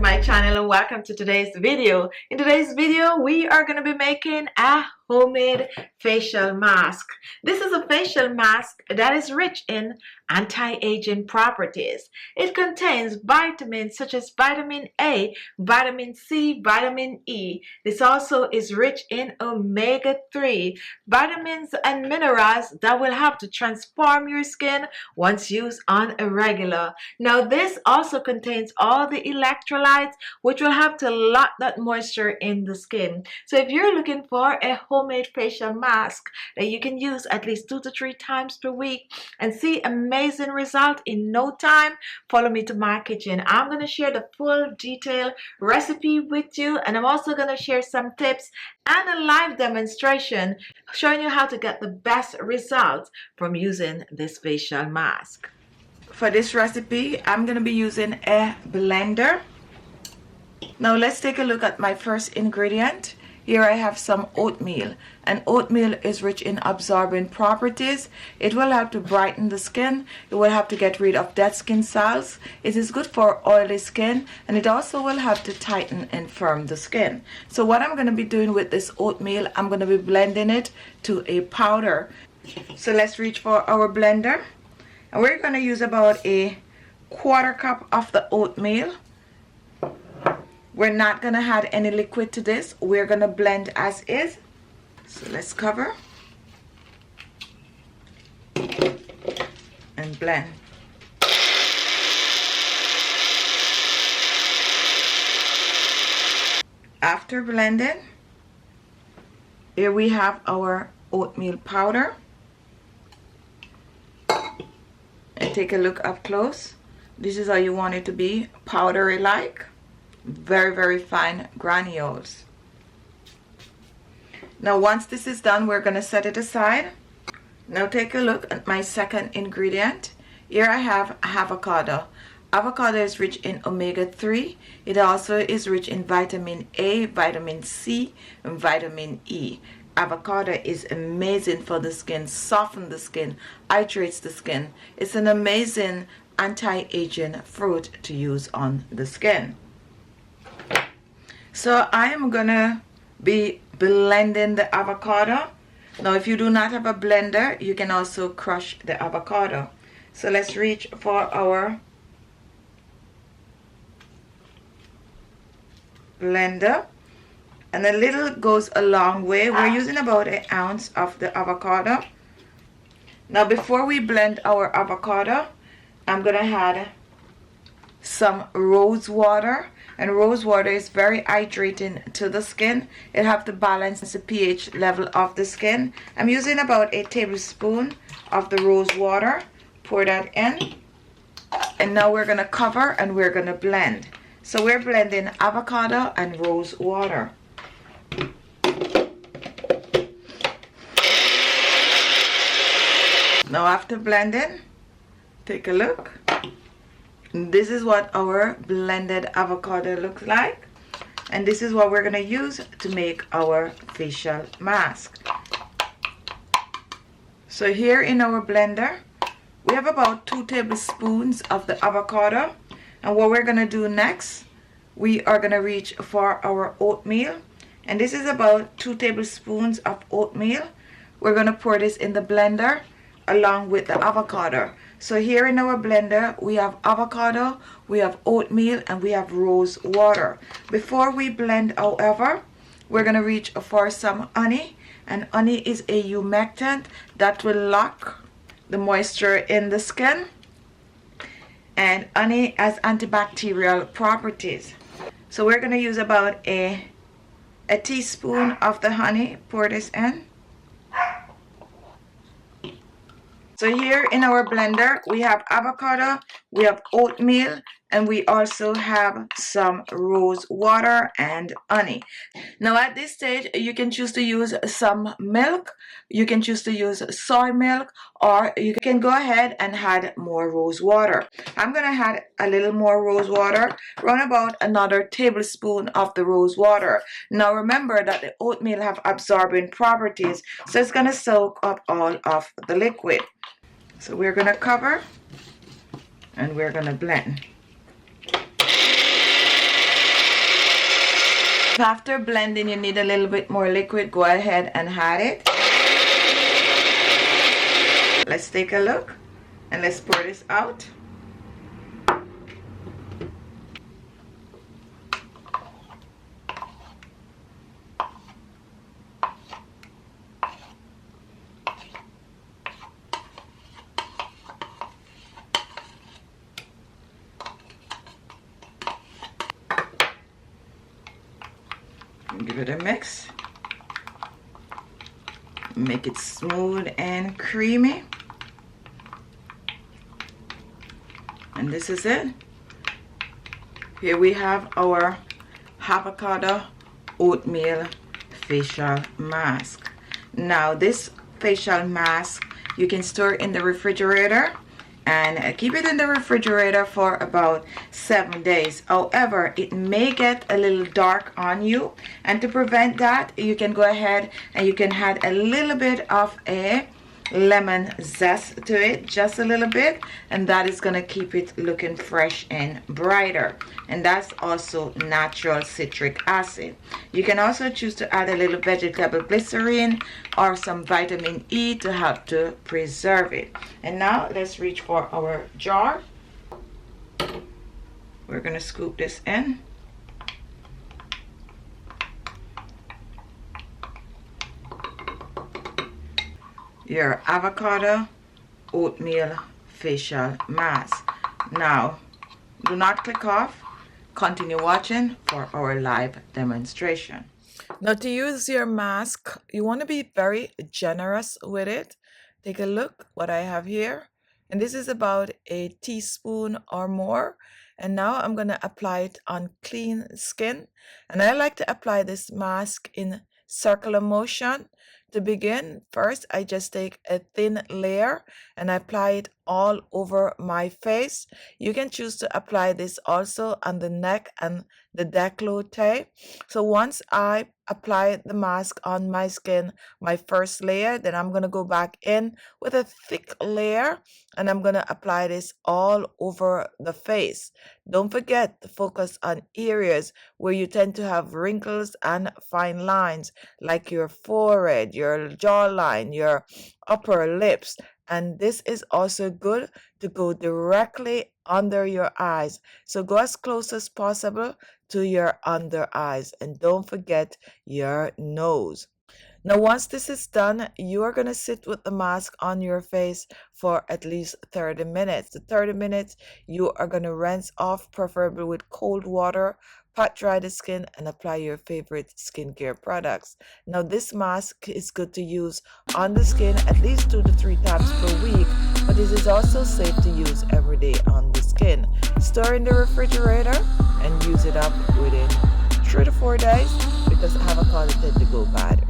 my channel and welcome to today's video. In today's video, we are going to be making a homemade facial mask. This is a facial mask that is rich in anti-aging properties. It contains vitamins such as vitamin A, vitamin C, vitamin E. This also is rich in omega-3, vitamins and minerals that will help to transform your skin once used on a regular. Now this also contains all the electrolytes which will help to lock that moisture in the skin. So if you're looking for a homemade facial mask that you can use at least 2 to 3 times per week and see amazing result in no time, follow me to my kitchen. I'm going to share the full detailed recipe with you, and I'm also going to share some tips and a live demonstration showing you how to get the best results from using this facial mask. For this recipe, I'm going to be using a blender. Now let's take a look at my first ingredient. Here I have some oatmeal, and oatmeal is rich in absorbent properties. It will help to brighten the skin. It will help to get rid of dead skin cells. It is good for oily skin, and it also will help to tighten and firm the skin. So what I'm going to be doing with this oatmeal, I'm going to be blending it to a powder. So let's reach for our blender, and we're going to use about a 1/4 cup of the oatmeal. We're not going to add any liquid to this. We're going to blend as is. So let's cover and blend. After blending, here we have our oatmeal powder. And take a look up close. This is how you want it to be, powdery like. Very fine granules. Now once this is done, we're going to set it aside. Now take a look at my second ingredient. Here I have avocado. Avocado is rich in omega-3. It also is rich in vitamin A, vitamin C, and vitamin E. Avocado is amazing for the skin, softens the skin, hydrates the skin. It's an amazing anti-aging fruit to use on the skin. So I am gonna be blending the avocado. Now if you do not have a blender, you can also crush the avocado. So let's reach for our blender, and a little goes a long way. We're using about 1 ounce of the avocado. Now before we blend our avocado, I'm gonna add some rose water. And rose water is very hydrating to the skin. It helps to balance the pH level of the skin. I'm using about 1 tablespoon of the rose water. Pour that in. And now we're going to cover and we're going to blend. So we're blending avocado and rose water. Now after blending, take a look. This is what our blended avocado looks like, and this is what we're going to use to make our facial mask. So here in our blender we have about 2 tablespoons of the avocado, and what we're going to do next, we are going to reach for our oatmeal, and this is about 2 tablespoons of oatmeal. We're going to pour this in the blender along with the avocado. So here in our blender we have avocado, we have oatmeal, and we have rose water. Before we blend, however, we're going to reach for some honey, and honey is a humectant that will lock the moisture in the skin, and honey has antibacterial properties. So we're going to use about a teaspoon of the honey. Pour this in. So here in our blender we have avocado, we have oatmeal, and we also have some rose water and honey. Now at this stage you can choose to use some milk, you can choose to use soy milk, or you can go ahead and add more rose water. I'm going to add a little more rose water, around about another tablespoon of the rose water. Now remember that the oatmeal have absorbent properties, so it's going to soak up all of the liquid. So we're going to cover and we're going to blend. After blending, you need a little bit more liquid. Go ahead and add it. Let's take a look and let's pour this out. Give it a mix. Make it smooth and creamy. And this is it. Here we have our avocado oatmeal facial mask. Now this facial mask you can store in the refrigerator and keep it in the refrigerator for about 7 days. However, it may get a little dark on you, and to prevent that, you can go ahead and you can add a little bit of a lemon zest to it, just a little bit, and that is going to keep it looking fresh and brighter. And that's also natural citric acid. You can also choose to add a little vegetable glycerin or some vitamin E to help to preserve it. And now let's reach for our jar. We're going to scoop this in. Your avocado oatmeal facial mask. Now, do not click off. Continue watching for our live demonstration. Now, to use your mask, you want to be very generous with it. Take a look what I have here. And this is about a teaspoon or more. And now I'm going to apply it on clean skin. And I like to apply this mask in circular motion. To begin, first I just take a thin layer and I apply it all over my face. You can choose to apply this also on the neck and the décolleté. So once I apply the mask on my skin, my first layer, then I'm going to go back in with a thick layer and I'm going to apply this all over the face. Don't forget to focus on areas where you tend to have wrinkles and fine lines, like your forehead, your jawline, your upper lips. And this is also good to go directly under your eyes. So go as close as possible to your under eyes, and don't forget your nose. Now, once this is done, you are going to sit with the mask on your face for at least 30 minutes. The 30 minutes, you are going to rinse off, preferably with cold water, pat dry the skin, and apply your favorite skincare products. Now, this mask is good to use on the skin at least 2 to 3 times per week, but it is also safe to use every day on the skin. Store in the refrigerator and use it up within 3 to 4 days because avocado tend to go bad